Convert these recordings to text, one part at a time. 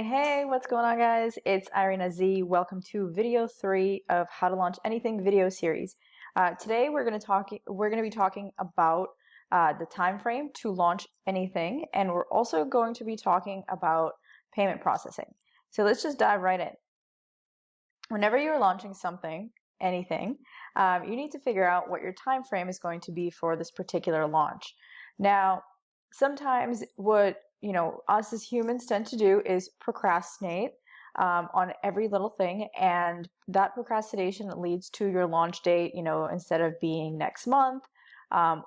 Hey, what's going on, guys? It's Irina Z. Welcome to video 3 of How to Launch Anything video series. Today we're going to be talking about the time frame to launch anything, and we're also going to be talking about payment processing. So let's just dive right in. Whenever you're launching anything, you need to figure out what your time frame is going to be for this particular launch. Now, sometimes what us as humans tend to do is procrastinate on every little thing, and that procrastination leads to your launch date, instead of being next month,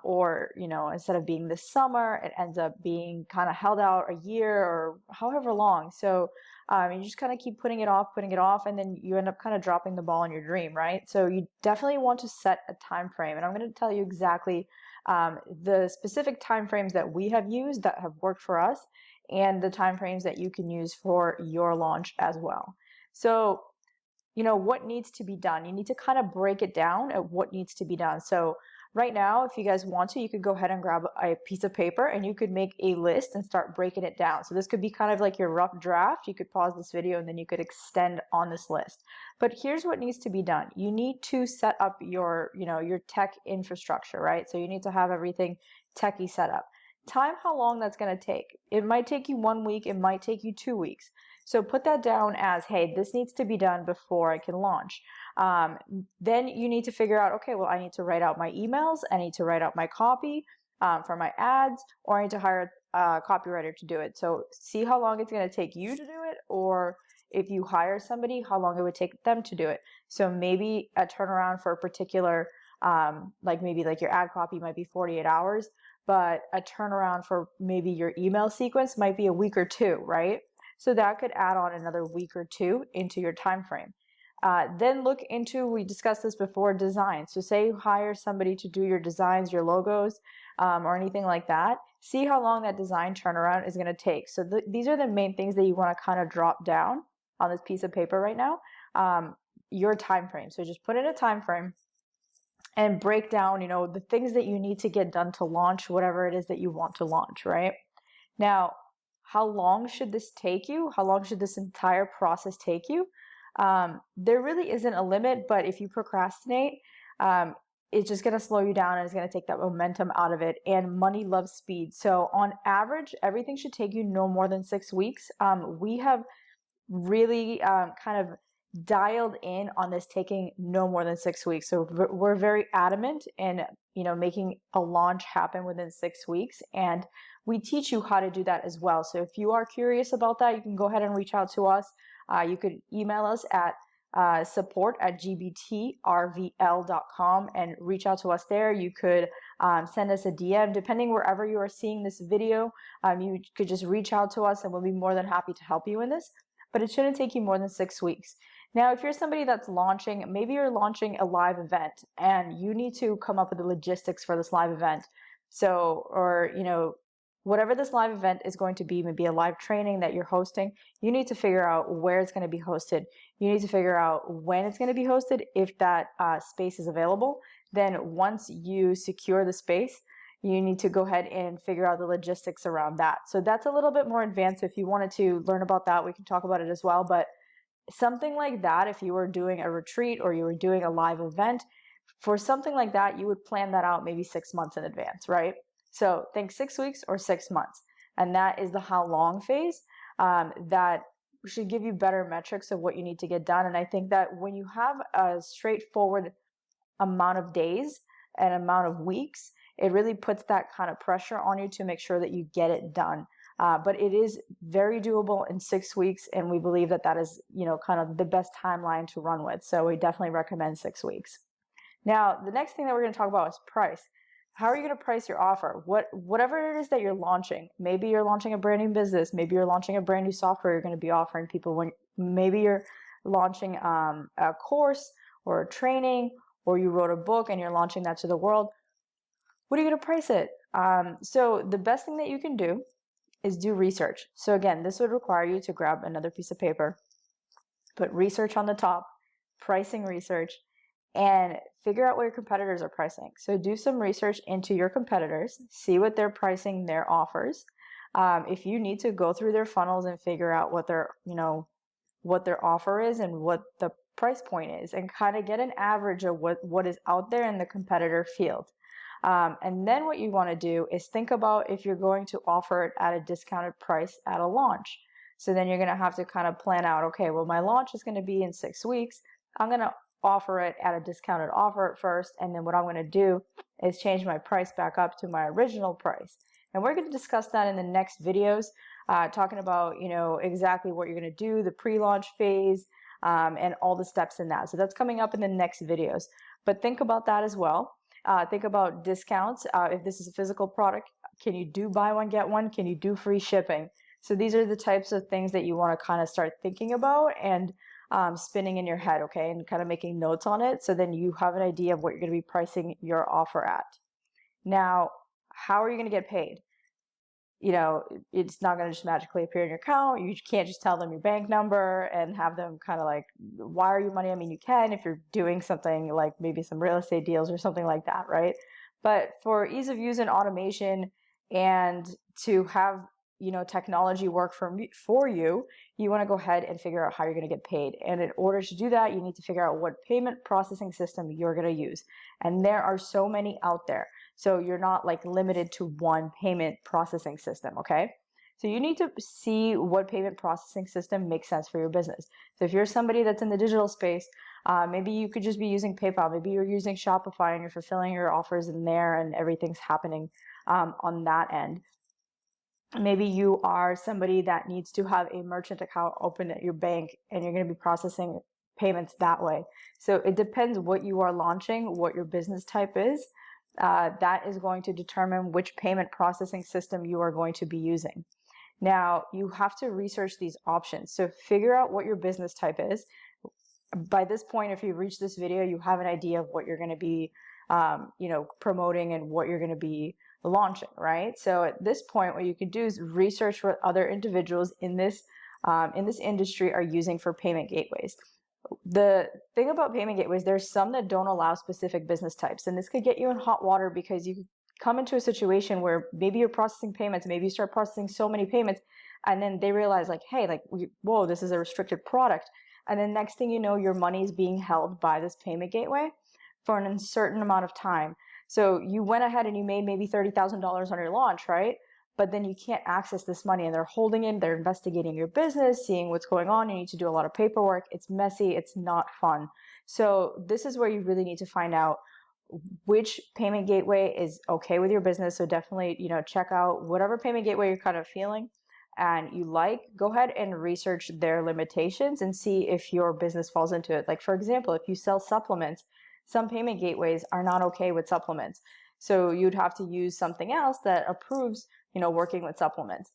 or instead of being this summer, it ends up being kind of held out a year or however long. So you just kind of keep putting it off, and then you end up kind of dropping the ball on your dream, right? So you definitely want to set a time frame, and I'm going to tell you exactly the specific time frames that we have used that have worked for us, and the time frames that you can use for your launch as well. So, what needs to be done? You need to kind of break it down at what needs to be done. So right now, if you guys want to, you could go ahead and grab a piece of paper and you could make a list and start breaking it down. So this could be kind of like your rough draft. You could pause this video and then you could extend on this list. But here's what needs to be done. You need to set up your tech infrastructure, right? So you need to have everything techie set up. Time how long that's going to take. It might take you 1 week. It might take you 2 weeks. So put that down as, hey, this needs to be done before I can launch. Then you need to figure out, okay, well, I need to write out my emails. I need to write out my copy for my ads, or I need to hire a copywriter to do it. So see how long it's going to take you to do it, or if you hire somebody, how long it would take them to do it. So maybe a turnaround for a particular, maybe your ad copy might be 48 hours, but a turnaround for maybe your email sequence might be a week or two, right? So that could add on another week or two into your time frame. Then look into, we discussed this before, design. So say you hire somebody to do your designs, your logos, or anything like that. See how long that design turnaround is going to take. So these are the main things that you want to kind of drop down on this piece of paper right now, your time frame. So just put in a time frame and break down, the things that you need to get done to launch whatever it is that you want to launch, right? Now, how long should this take you? How long should this entire process take you? There really isn't a limit, but if you procrastinate, it's just going to slow you down and it's going to take that momentum out of it. And money loves speed. So on average, everything should take you no more than 6 weeks. We have really kind of dialed in on this taking no more than 6 weeks. So we're very adamant in, making a launch happen within 6 weeks. And we teach you how to do that as well. So if you are curious about that, you can go ahead and reach out to us. You could email us at support@gbtrvl.com and reach out to us there. You could send us a DM, depending wherever you are seeing this video. You could just reach out to us and we'll be more than happy to help you in this. But it shouldn't take you more than 6 weeks. Now, if you're somebody that's launching, maybe you're launching a live event and you need to come up with the logistics for this live event. So, or, whatever this live event is going to be, maybe a live training that you're hosting, you need to figure out where it's going to be hosted. You need to figure out when it's going to be hosted, if that space is available. Then once you secure the space, you need to go ahead and figure out the logistics around that. So that's a little bit more advanced. If you wanted to learn about that, we can talk about it as well. But something like that, if you were doing a retreat or you were doing a live event, for something like that, you would plan that out maybe 6 months in advance, right? So think 6 weeks or 6 months. And that is the how long phase that should give you better metrics of what you need to get done. And I think that when you have a straightforward amount of days and amount of weeks, it really puts that kind of pressure on you to make sure that you get it done. But it is very doable in 6 weeks. And we believe that that is, kind of the best timeline to run with. So we definitely recommend 6 weeks. Now, the next thing that we're going to talk about is price. How are you going to price your offer? Whatever it is that you're launching, maybe you're launching a brand new business, maybe you're launching a brand new software you're going to be offering people, maybe you're launching a course or a training, or you wrote a book and you're launching that to the world. What are you going to price it? So the best thing that you can do is do research. So again, this would require you to grab another piece of paper, put research on the top, pricing research, and figure out what your competitors are pricing. So do some research into your competitors, see what they're pricing their offers. If you need to go through their funnels and figure out what their, what their offer is and what the price point is, and kind of get an average of what is out there in the competitor field. And then what you want to do is think about if you're going to offer it at a discounted price at a launch. So then you're going to have to kind of plan out, okay, well, my launch is going to be in 6 weeks. I'm going to offer it at a discounted offer at first. And then what I'm going to do is change my price back up to my original price. And we're going to discuss that in the next videos, talking about, exactly what you're going to do, the pre-launch phase, and all the steps in that. So that's coming up in the next videos. But think about that as well. Think about discounts. If this is a physical product, can you do buy one, get one? Can you do free shipping? So these are the types of things that you want to kind of start thinking about and spinning in your head, okay, and kind of making notes on it. So then you have an idea of what you're going to be pricing your offer at. Now, how are you going to get paid? It's not going to just magically appear in your account. You can't just tell them your bank number and have them kind of like wire you money. I mean, you can if you're doing something like maybe some real estate deals or something like that, right? But for ease of use and automation and to have, technology work for you, you want to go ahead and figure out how you're going to get paid. And in order to do that, you need to figure out what payment processing system you're going to use. And there are so many out there. So you're not like limited to one payment processing system, okay? So you need to see what payment processing system makes sense for your business. So if you're somebody that's in the digital space, maybe you could just be using PayPal. Maybe you're using Shopify and you're fulfilling your offers in there and everything's happening on that end. Maybe you are somebody that needs to have a merchant account open at your bank and you're going to be processing payments that way. So it depends what you are launching, what your business type is. That is going to determine which payment processing system you are going to be using. Now, you have to research these options. So figure out what your business type is. By this point, if you reach this video, you have an idea of what you're going to be, promoting and what you're going to be launching, right? So at this point, what you can do is research what other individuals in this industry are using for payment gateways. The thing about payment gateways, there's some that don't allow specific business types, and this could get you in hot water because you come into a situation where maybe you're processing payments, maybe you start processing so many payments, and then they realize like, hey, like, whoa, this is a restricted product. And then next thing you know, your money is being held by this payment gateway for an uncertain amount of time. So you went ahead and you made maybe $30,000 on your launch, right? But then you can't access this money and they're holding it, they're investigating your business, seeing what's going on. You need to do a lot of paperwork. It's messy, it's not fun. So this is where you really need to find out which payment gateway is okay with your business. So definitely, check out whatever payment gateway you're kind of feeling and you like, go ahead and research their limitations and see if your business falls into it. Like for example, if you sell supplements, some payment gateways are not okay with supplements. So you'd have to use something else that approves, working with supplements.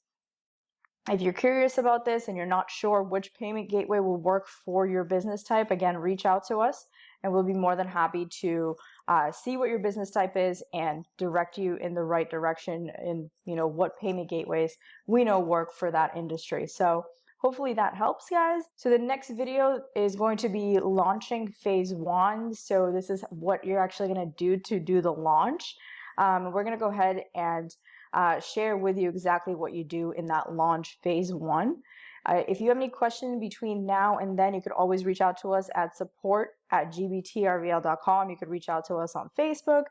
If you're curious about this and you're not sure which payment gateway will work for your business type, again, reach out to us and we'll be more than happy to see what your business type is and direct you in the right direction in, what payment gateways we know work for that industry. So hopefully that helps, guys. So the next video is going to be launching phase 1. So this is what you're actually going to do the launch. We're going to go ahead and share with you exactly what you do in that launch phase 1. If you have any questions between now and then, you could always reach out to us at support@gbtrvl.com. You could reach out to us on Facebook.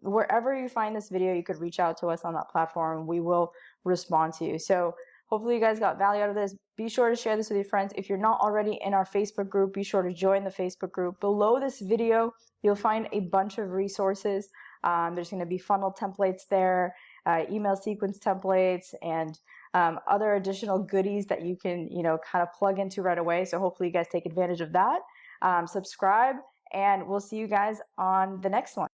Wherever you find this video, you could reach out to us on that platform. We will respond to you. So hopefully you guys got value out of this. Be sure to share this with your friends. If you're not already in our Facebook group, be sure to join the Facebook group. Below this video, you'll find a bunch of resources. There's going to be funnel templates there, email sequence templates, and other additional goodies that you can, kind of plug into right away. So hopefully you guys take advantage of that. Subscribe, and we'll see you guys on the next one.